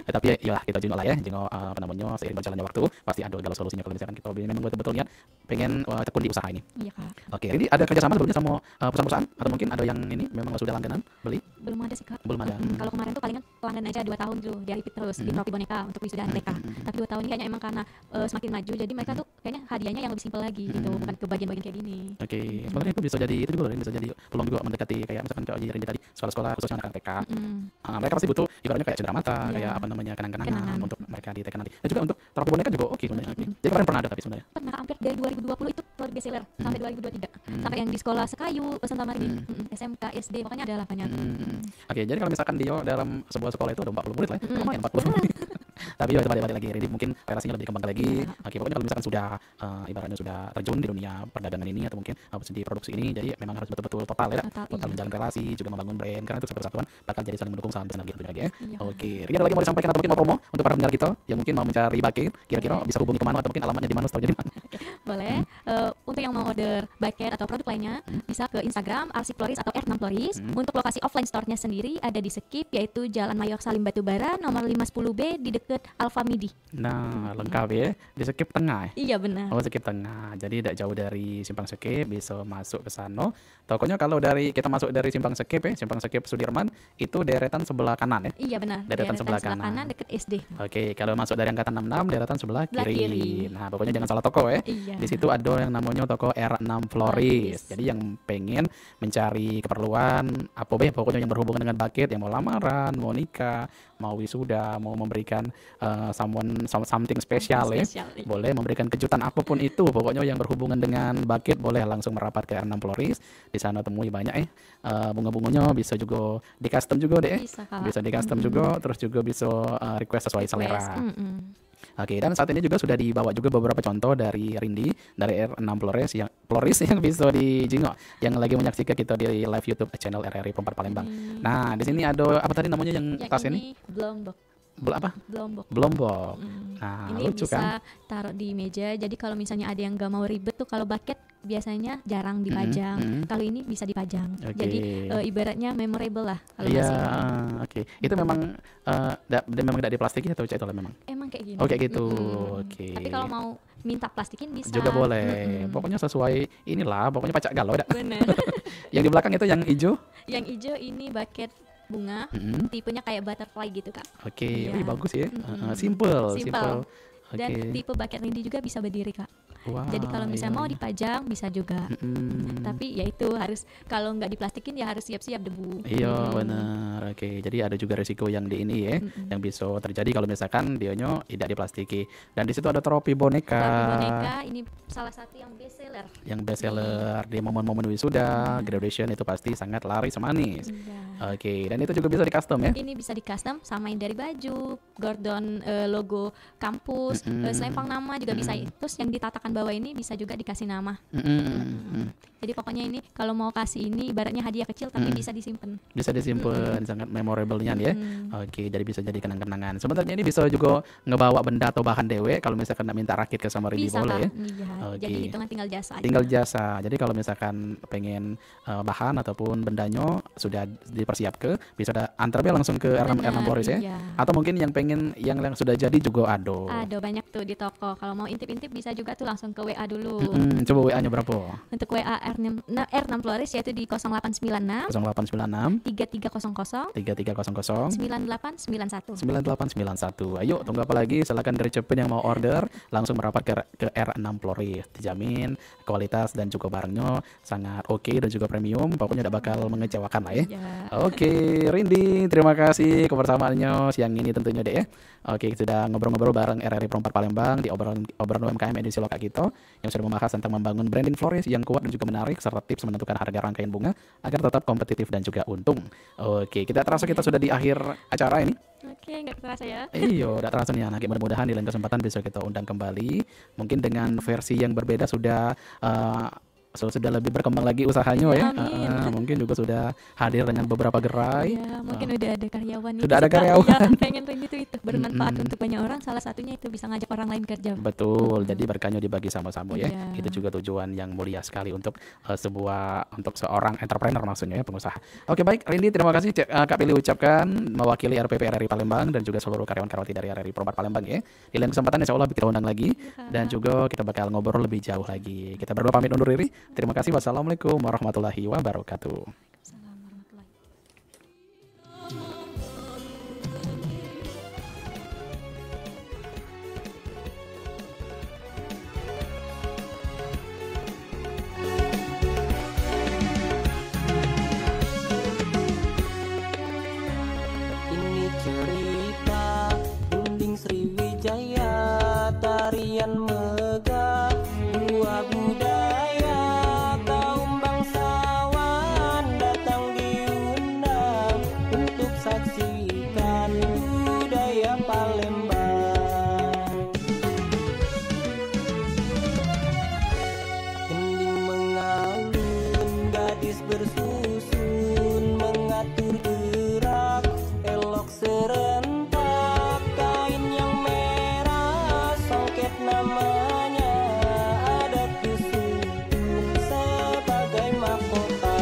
Tapi ya kita jengok lah ya, jengok apa namanya seiring berjalannya waktu pasti ada segala solusinya kalau misalkan kita memang betul-betul niat pengen tekun di usaha ini. Iya, Kak. Oke, ini ada kerjasama sebelumnya sama perusahaan-perusahaan atau mungkin ada yang ini memang sudah langganan beli? Belum ada sih, Kak. Belum ada. Kalau kemarin tuh palingan pelanggan aja 2 tahun dulu dia repeat terus di Tropi Boneka untuk wisuda mereka. Tapi 2 tahun ini kayaknya emang karena semakin maju jadi mereka tuh kayaknya hadiahnya yang lebih simpel lagi gitu, bukan ke bagian-bagian kayak gini. Oke, sebenarnya itu bisa jadi itu juga bisa jadi peluang juga mendekati kayak misalkan kayak Rindy tadi sekolah-sekolah khususnya anak TK. Mereka pasti butuh ibaratnya kayak cedera mata, kayak apa namanya kenang-kenangan untuk mereka di TK nanti. Dan juga untuk Tropi Boneka juga oke sebenarnya. Jadi kemarin pernah ada tapi sebenarnya. Pernah hampir dari 2020 itu keluar bestseller sampai 2023. Sampai yang di sekolah Sekayu, Santa Marini, SMK, SD, pokoknya ada lah banyak. Oke, jadi kalau misalkan dia dalam sebuah sekolah itu ada 40 murid lah ya. Lumayan 40 murid. Tapi ya itu balik lagi, Rindy mungkin relasinya lebih dikembangkan lagi. Oke, pokoknya kalau misalkan sudah ibaratnya sudah terjun di dunia perdagangan ini atau mungkin di produksi ini, jadi memang harus betul-betul total ya, total menjalin relasi, juga membangun brand, karena itu satu kesatuan bakal jadi saling mendukung, saling bersinergi tentunya lagi ya. Oke, Rindy ada lagi mau disampaikan atau mungkin mau promo untuk para pendengar kita yang mungkin mau mencari bucket, kira-kira bisa hubungi kemana atau mungkin alamatnya di mana, store di mana? Boleh. Untuk yang mau order bucket atau produk lainnya bisa ke Instagram Arsip Floris atau R6 Floris. Untuk lokasi offline store-nya sendiri ada di Skip, yaitu Jalan Mayor Salim Batubara nomor 510B di dekat Alfa Midi. Nah, lengkap ya. Di Skip tengah ya? Iya, benar. Oh, Skip tengah. Jadi tidak jauh dari Simpang Skip, bisa masuk ke sana. Tokonya kalau kita masuk dari Simpang Skip ya, Simpang Skip Sudirman, itu deretan sebelah kanan ya? Iya, benar. Deretan sebelah kanan dekat SD. Oke, kalau masuk dari angkatan 66 deretan sebelah kiri. Nah, pokoknya jangan salah toko ya. Iya. Di situ ada yang namanya toko R6 Floris. Jadi yang pengen mencari keperluan apa pokoknya yang berhubungan dengan bucket, yang mau lamaran, mau nikah, mau wisuda, mau memberikan something spesial ya. Boleh memberikan kejutan apapun itu, pokoknya yang berhubungan dengan bucket boleh langsung merapat ke R6 Floris. Di sana temui banyak bunga-bunganya bisa juga di custom juga deh. Bisa di custom juga, terus juga bisa request sesuai selera. Oke, dan saat ini juga sudah dibawa juga beberapa contoh dari Rindy dari R6 Floris yang bisa dijengok yang lagi menyaksikan kita di live YouTube channel RRI Perempat Palembang. Nah, di sini ada apa tadi namanya yang tas ini? Blombok. Nah, ini lucu bisa kan? taruh di meja. Jadi kalau misalnya ada yang gak mau ribet tuh, kalau bucket biasanya jarang dipajang. Kalau ini bisa dipajang. Jadi ibaratnya memorable lah kalau Iya, masih. Oke. Itu memang memang tidak diplastikin atau itu memang? Emang kayak gini. Oh, kayak gitu. Oke. Tapi kalau mau minta plastikin bisa. Juga boleh. Pokoknya sesuai inilah, pokoknya pacak galau dah. Bener. Yang di belakang itu yang hijau? Yang hijau ini bucket bunga, tipenya kayak butterfly gitu, Kak. Oke, Iya. bagus ya. Simple. Dan tipe bucket Rindy juga bisa berdiri, Kak. Wow, Jadi kalau misalnya mau dipajang bisa juga. Tapi ya itu harus, kalau nggak diplastikin ya harus siap-siap debu. Iya, benar. Oke, jadi ada juga risiko yang di ini ya, yang bisa terjadi kalau misalkan dionya tidak diplastiki. Dan di situ ada tropi boneka. Tropi boneka ini salah satu yang best seller. Yang best seller di momen-momen wisuda, graduation itu pasti sangat laris manis. Oke, dan itu juga bisa di custom ya? Ini bisa di custom, samain dari baju, gordon logo kampus, selempang nama juga bisa. Terus yang ditatakan bawah ini bisa juga dikasih nama. Jadi pokoknya ini kalau mau kasih ini ibaratnya hadiah kecil tapi bisa disimpan. Bisa disimpan, sangat memorable-nya ya. Oke, jadi bisa jadi kenang-kenangan. Sebenarnya ini bisa juga ngebawa benda atau bahan dewe kalau misalkan nak minta rakit ke sama Rindy boleh ya. Iya. Jadi hitungan tinggal jasa aja. Tinggal jasa. Jadi kalau misalkan pengen bahan ataupun bendanya sudah dipersiapkan, bisa antar langsung ke R6 Floris ya. Iya. Atau mungkin yang pengen yang sudah jadi juga ada. Ada banyak tuh di toko. Kalau mau intip-intip bisa juga tuh langsung langsung ke WA dulu. Coba WA-nya berapa? Untuk WA R6 Flores yaitu di 0896 0896 3300 9891. 9891. Ayo, tunggu apa lagi? Silakan gercepin yang mau order, langsung merapat ke R6 Flores. Dijamin kualitas dan juga barangnya sangat oke dan juga premium. Pokoknya tidak bakal mengecewakan lah ya. Oke, Rindi, terima kasih kebersamaannya siang ini tentunya deh ya. Oke, sudah ngobrol-ngobrol bareng RRI Pro 4 Palembang di obrolan UMKM edisi Lokal Kita yang sudah membahas tentang membangun branding flores yang kuat dan juga menarik serta tips menentukan harga rangkaian bunga agar tetap kompetitif dan juga untung. Oke, kita sudah di akhir acara ini. Oke, nggak terasa ya? Iyo, udah terasa nih anak. Mudah-mudahan di lain kesempatan bisa kita undang kembali. Mungkin dengan versi yang berbeda sudah sudah lebih berkembang lagi usahanya ya. Mungkin juga sudah hadir dengan beberapa gerai. Ya, mungkin udah ada karyawan. Sudah ada karyawan. Ya, pengen itu bermanfaat untuk banyak orang. Salah satunya itu bisa ngajak orang lain kerja. Betul. Jadi berkahnya dibagi sama-sama ya. Itu juga tujuan yang mulia sekali untuk seorang entrepreneur maksudnya ya, pengusaha. Oke, baik Rindi, terima kasih Kak Pilih ucapkan mewakili RPP RRI Palembang dan juga seluruh karyawan-karyawati dari RRI Pro 4 Palembang ya. Di lain kesempatan insyaallah kita undang lagi dan juga kita bakal ngobrol lebih jauh lagi. Kita berdua pamit undur diri. Terima kasih. Wassalamualaikum warahmatullahi wabarakatuh. Ini cerita Gunting Sriwijaya, tarian megah, dua budaya, kaum bangsawan datang diundang untuk saksikan budaya Palembang. Gending mengalun, gadis bersusun, mengatur gerak, elok serentak, kain yang merah, songket namanya, adat dusun sebagai mahkota.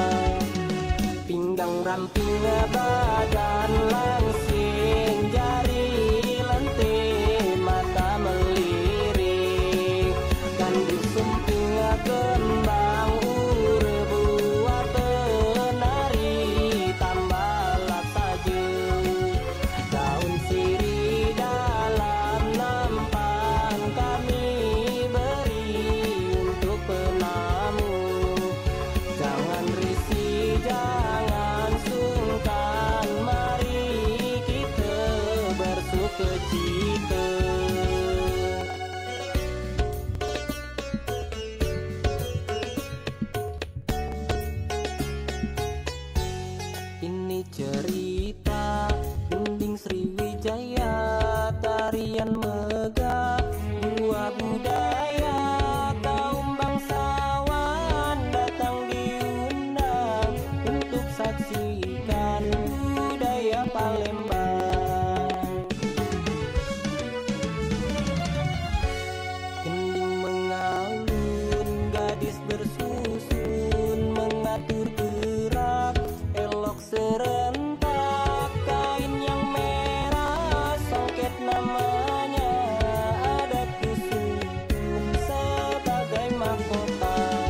Pinggang ramping badan langsing, jari lentik, mata melirik, gandu sumping kembang buat penari, tambalah saja daun sirih dalam nampan kami beri untuk penamu. Jangan risih, jangan sungkan, mari kita bersukacita. Ini cerita Gending Sriwijaya, tarian megah, dua budaya, kaum bangsawan datang diundang untuk saksikan budaya Palembang. Gending mengalun, gadis bersusun, mengatur gerak, elok serentak, kain yang merah, songket namanya, adat dusun sebagai mahkota.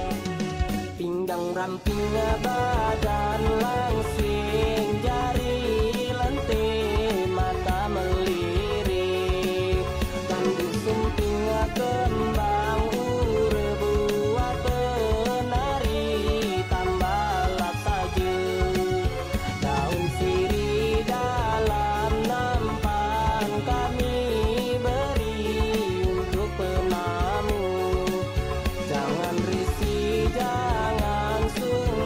Pinggang ramping badan langsing, jari lentik, mata melirik, gandu sumping kembang buat penari, tambalah saja daun sirih dalam nampan kami beri untuk penamu. Jangan risih, jangan sungkan,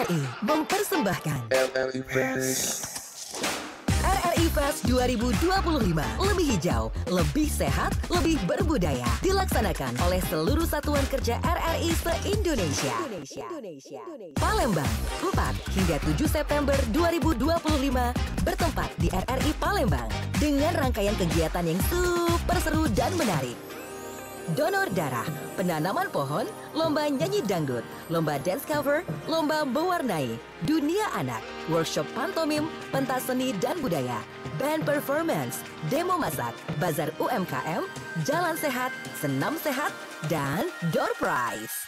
RRI mempersembahkan RRI Fest 2025. Lebih hijau, lebih sehat, lebih berbudaya. Dilaksanakan oleh seluruh satuan kerja RRI se-Indonesia. Palembang, 4 hingga 7 September 2025 bertempat di RRI Palembang dengan rangkaian kegiatan yang super seru dan menarik. Donor darah, penanaman pohon, lomba nyanyi dangdut, lomba dance cover, lomba mewarnai, dunia anak, workshop pantomim, pentas seni dan budaya, band performance, demo masak, bazar UMKM, jalan sehat, senam sehat, dan door prize.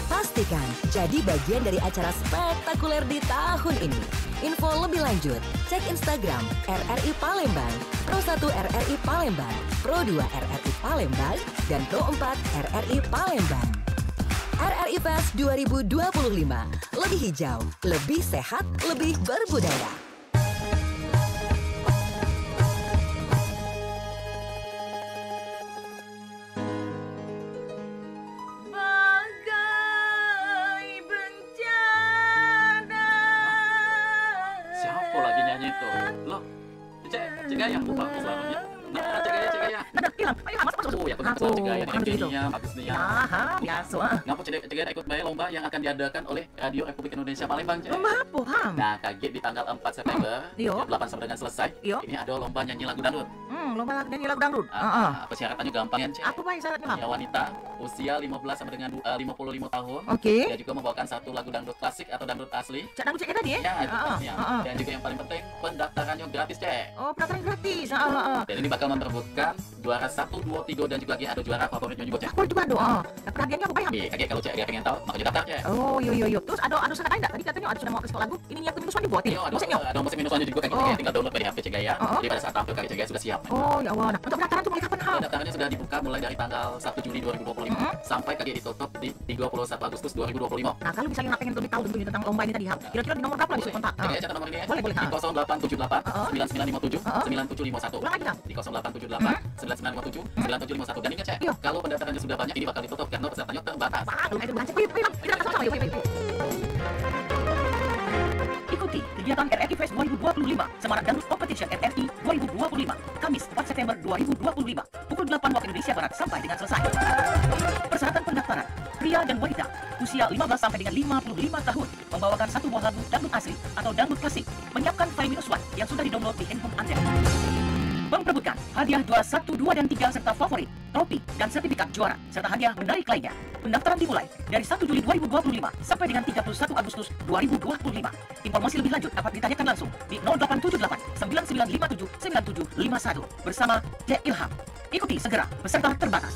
Pastikan jadi bagian dari acara spektakuler di tahun ini. Info lebih lanjut, cek Instagram RRI Palembang, Pro 1 RRI Palembang, Pro 2 RRI Palembang, dan Pro 4 RRI Palembang. RRI Fest 2025, lebih hijau, lebih sehat, lebih berbudaya. Cegaya, lupa selalunya. Nah, cegaya. Ayo, masuk. Oh, ya tuh cegaya nih, MD-nya, bagus nih ya. Biasa. Ngapa cegaya ikut bayar lomba yang akan diadakan oleh Radio Republik Indonesia Palembang, Cek? Lomba apa, Ham? Nah, kaget di tanggal 4 September, Yo. jam 8 sampai dengan selesai. Yo. Ini ada lomba nyanyi lagu dangdut. Lomba nyanyi lagu dangdut. Persyaratannya gampang ya, Cek. Apa Pak syaratnya, Ham? Ya, wanita usia 15 sampai dengan 55 tahun. Oke. Dia juga membawakan satu lagu dangdut klasik atau dangdut asli. Cek dangdut cek tadi ya? Ya, itu pastinya. Dan juga yang paling penting, pendaftarannya gratis, Cek. Oh, pendaftaran gratis. Dan ini bakal memperebutkan juara 1, 2, 3 dan juga lagi ada juara favoritnya juga, Cek. Oh, itu ada. Perhatiannya apa, Pak? Kaget kalau Cek pengen tahu, makanya daftar, Cek. Oh, yo. Terus ada syarat lain enggak? Tadi katanya ada sudah mau ke sekolah lagu. Ini nyiapin minusan dibuatin. Iya, Musiknya. ada musik minusannya juga kan, kita tinggal download dari HP Cegaya. Jadi pada saat tampil Cegaya sudah siap. Oh, ya Allah. Nah, untuk pendaftaran tuh mulai kapan, Ham? Pendaftarannya sudah dibuka mulai dari tanggal 1 Juli 2025 sampai kaget ditutup di 31 Agustus 2025. Nah, kalau misalnya pengen lebih tahu tentunya tentang lomba ini tadi, Ham, kira-kira di nomor berapa bisa kontak? Cegaya catat nomor ini ya. Boleh. Di 0878 9957 9751. Ulang lagi, Ham. Di 0878 9957 9751. Dan ingat, Cek, kalau pendaftarannya sudah banyak ini bakal ditutup karena pesertanya terbatas. Belum aja berhasil. Kita sama-sama yuk. Ikuti kegiatan RRI Fest 2025 Semarak Dangdut Competition RRI 2025 Kamis 4 September 2025 pukul 8 waktu Indonesia Barat sampai dengan selesai. Persyaratan pendaftaran: pria dan wanita usia 15 sampai dengan 55 tahun membawakan satu buah lagu dangdut asli atau dangdut klasik, menyiapkan file -1 yang sudah di-download di handphone Anda. Memperebutkan hadiah juara 1, 2, dan 3 serta favorit, trofi, dan sertifikat juara, serta hadiah menarik lainnya. Pendaftaran dimulai dari 1 Juli 2025 sampai dengan 31 Agustus 2025. Informasi lebih lanjut dapat ditanyakan langsung di 0878 9957 9751 bersama Cek Ilham. Ikuti segera, peserta terbatas.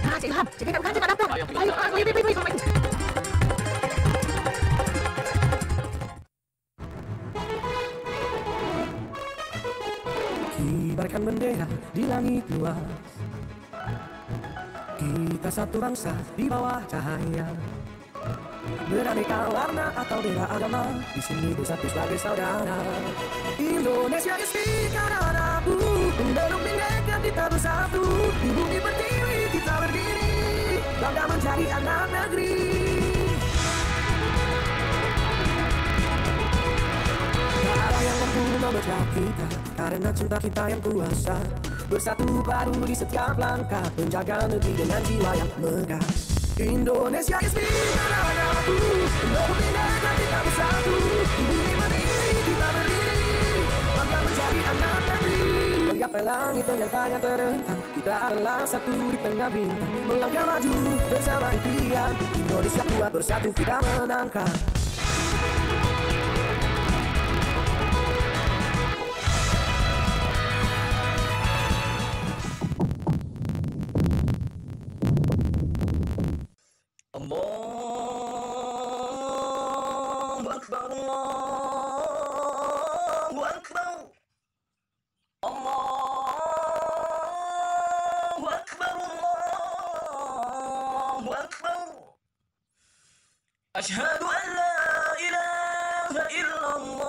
Nah, Cek Ilham, Cek Ilham, Cek daftar. Ayo. Kibarkan bendera di langit luas, kita satu bangsa di bawah cahaya. Beraneka warna atau beda agama, di sini bersatu sebagai saudara. Indonesia is negaraku, penduduk bineka kita bersatu. Di bumi pertiwi kita berdiri, bangga menjadi anak negeri. Tak ada yang mampu memecah kita, karena cinta kita yang kuasa. Bersatu padu di setiap langkah, menjaga negeri dengan jiwa yang megah. Indonesia is negaraku, penduduk bineka kita bersatu. Di bumi pertiwi kita berdiri, bangga menjadi anak negeri. Menggapai langit yang terentang, kita adalah satu di tengah bintang. Melangkah maju bersama impian, Indonesia kuat bersatu kita menangkan. Asyhadu an la ilaha illallah.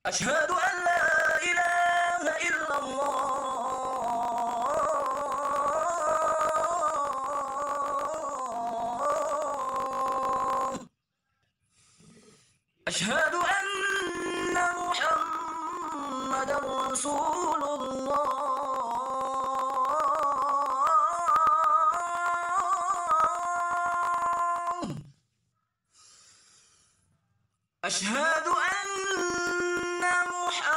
Asyhadu an la ilaha illallah. أشهد أن محمدا رسول الله أشهد أن محمدا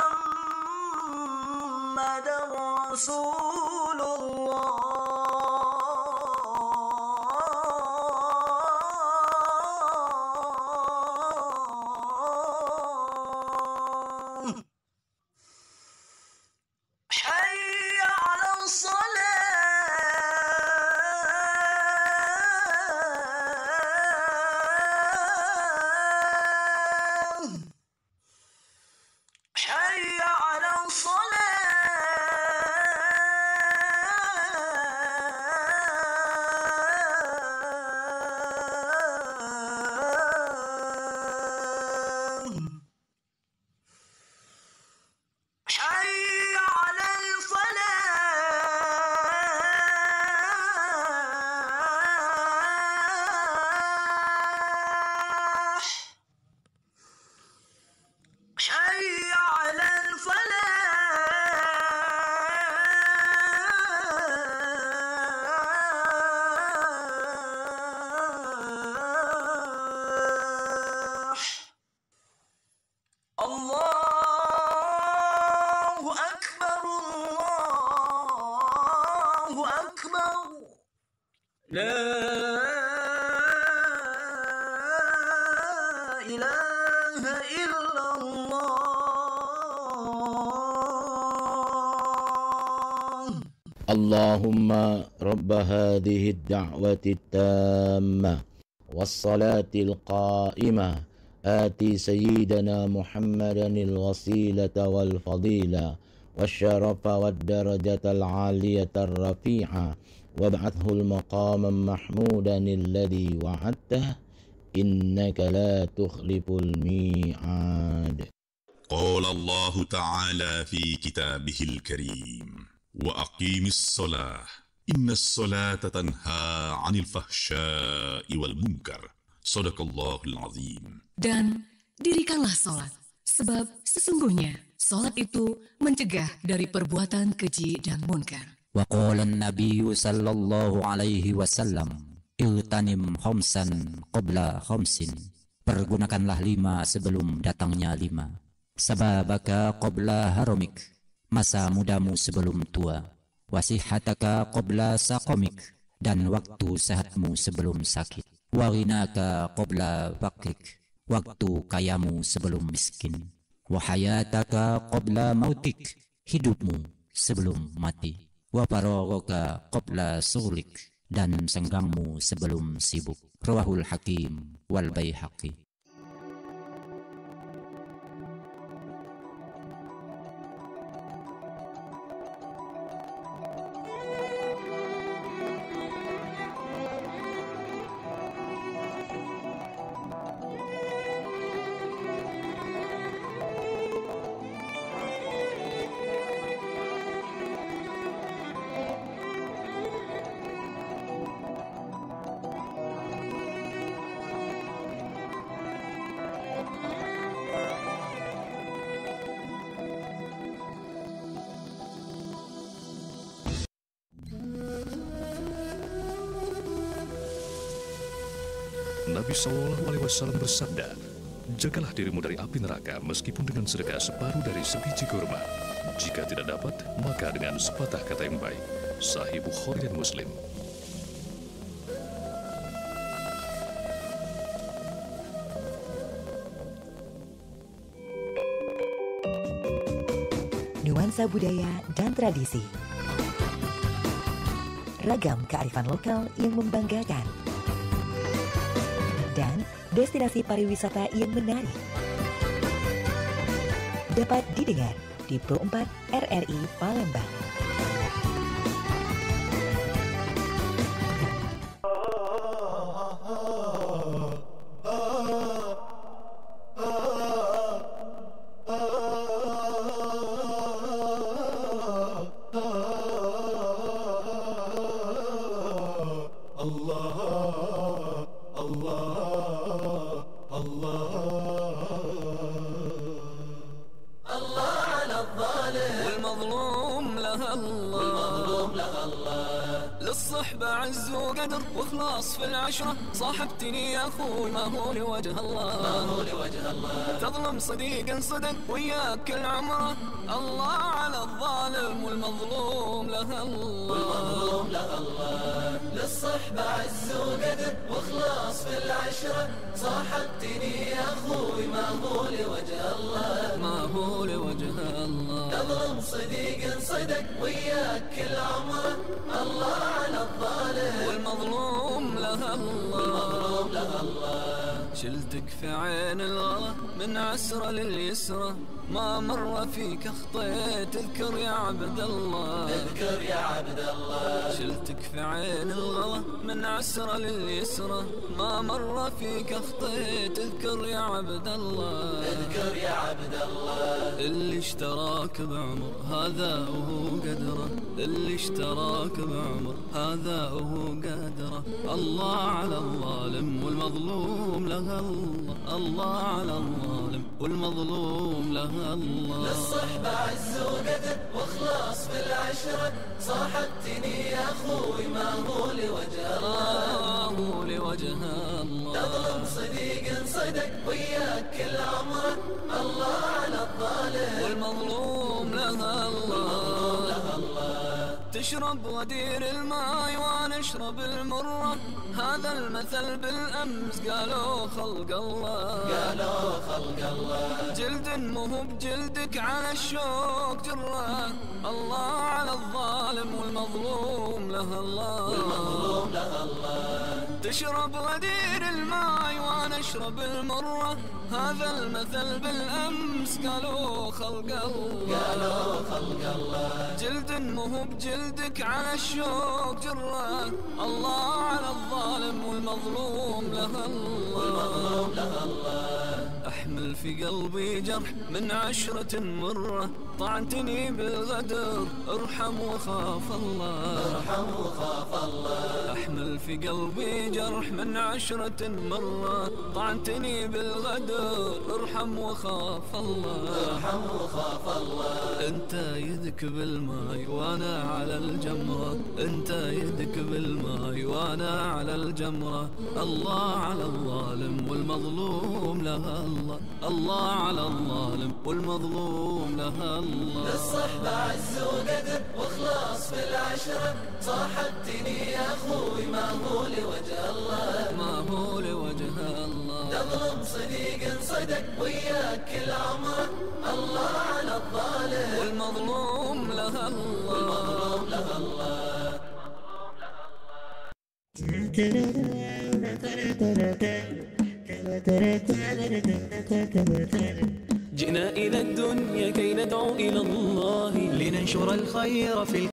رسول الله حي على الصلاة حي على الصلاة حي على الفلاح حي على الفلاح الله أكبر الله أكبر لا إله إلا الله اللهم رب هذه الدعوة التامة والصلاة القائمة آتي سيدنا محمدا الوسيلة والفضيلة والشرف والدرجة العالية الرفيعة وابعثه المقام محمودا الذي وعدته إنك لا تخلف الميعاد. قال الله تعالى في كتابه الكريم وأقيم الصلاة إن الصلاة تنهى عن الفحشاء والمنكر صدق الله العظيم. Dan dirikanlah sholat, sebab sesungguhnya sholat itu mencegah dari perbuatan keji dan munkar. Wa qala an-nabiy sallallahu alaihi wasallam iltanim khamsan qabla khamsin. Pergunakanlah 5 sebelum datangnya 5. Sababaka qabla haramik, masa mudamu sebelum tua. Wasihataka qabla saqamik, dan waktu sehatmu sebelum sakit. Wa ghinaka qabla faqrik, waktu kayamu sebelum miskin. Wa hayataka qabla mautik, hidupmu sebelum mati. Wa faraghaka qabla sughlik, dan senggangmu sebelum sibuk. Rawahul Hakim wal Baihaqi. Nabi SAW bersabda, jagalah dirimu dari api neraka meskipun dengan sedekah separuh dari sebiji kurma. Jika tidak dapat, maka dengan sepatah kata yang baik. Sahih Bukhari dan Muslim. Nuansa budaya dan tradisi. Ragam kearifan lokal yang membanggakan. Dan destinasi pariwisata yang menarik. Dapat didengar di Pro 4 RRI Palembang. Allah الظالم والمظلوم له الله للصحبة عز وقدر واخلاص في العشرة صاحبتني يا أخوي ما هو لوجه الله تظلم صديق صدق وياك العمرة الله على الظالم والمظلوم له الله للصحبة عز وقدر واخلاص في العشرة صاحبتني يا أخوي ما هو لوجه الله تظلم صديق صدق وياك العمرة الله على الظالم والمظلوم له الله شلتك في عين الغلا من عسرة لليسرة ما مر فيك اخطيت اذكر يا عبد الله شلتك في عين الغلا من عسرة لليسرة ما مر فيك اخطيت اذكر يا عبد الله اللي اشتراك بعمر هذا وهو قدره اللي اشتراك بعمر هذا وهو قدره الله على الظالم والمظلوم له الله على الظالم والمظلوم له الله للصحبة عز وقدر واخلاص في العشرة صاحبتني يا أخوي ما هو لوجه الله تظلم صديق صدق وياك العمرة الله على الظالم والمظلوم له الله تشرب غدير الماء وانا اشرب المرة هذا المثل بالامس قالوا خلق الله جلد مو بجلدك على الشوق جره الله على الظالم والمظلوم له الله تشرب غدير الماء وانا اشرب المرة هذا المثل بالامس قالوا خلق الله جلد مو بجلدك على الشوق جره الله على الظالم والمظلوم له الله احمل في قلبي جرح من عشرة مرة طعنتني بالغدر ارحم وخاف الله احمل في قلبي جرح من عشرة مرة طعنتني بالغدر ارحم وخاف الله انت يدك بالماي وانا على الجمرة انت يدك بالماي وانا على الجمرة الله على الظالم والمظلوم له الله على الظالم والمظلوم له الله للصحبة عز وقدر واخلاص في العشرة صاحبتني يا أخوي ما هو لوجه الله تظلم صديق صدق وياك العمرة الله على الظالم والمظلوم له الله جئنا إلى الدنيا كي ندعو إلى الله لننشر الخير في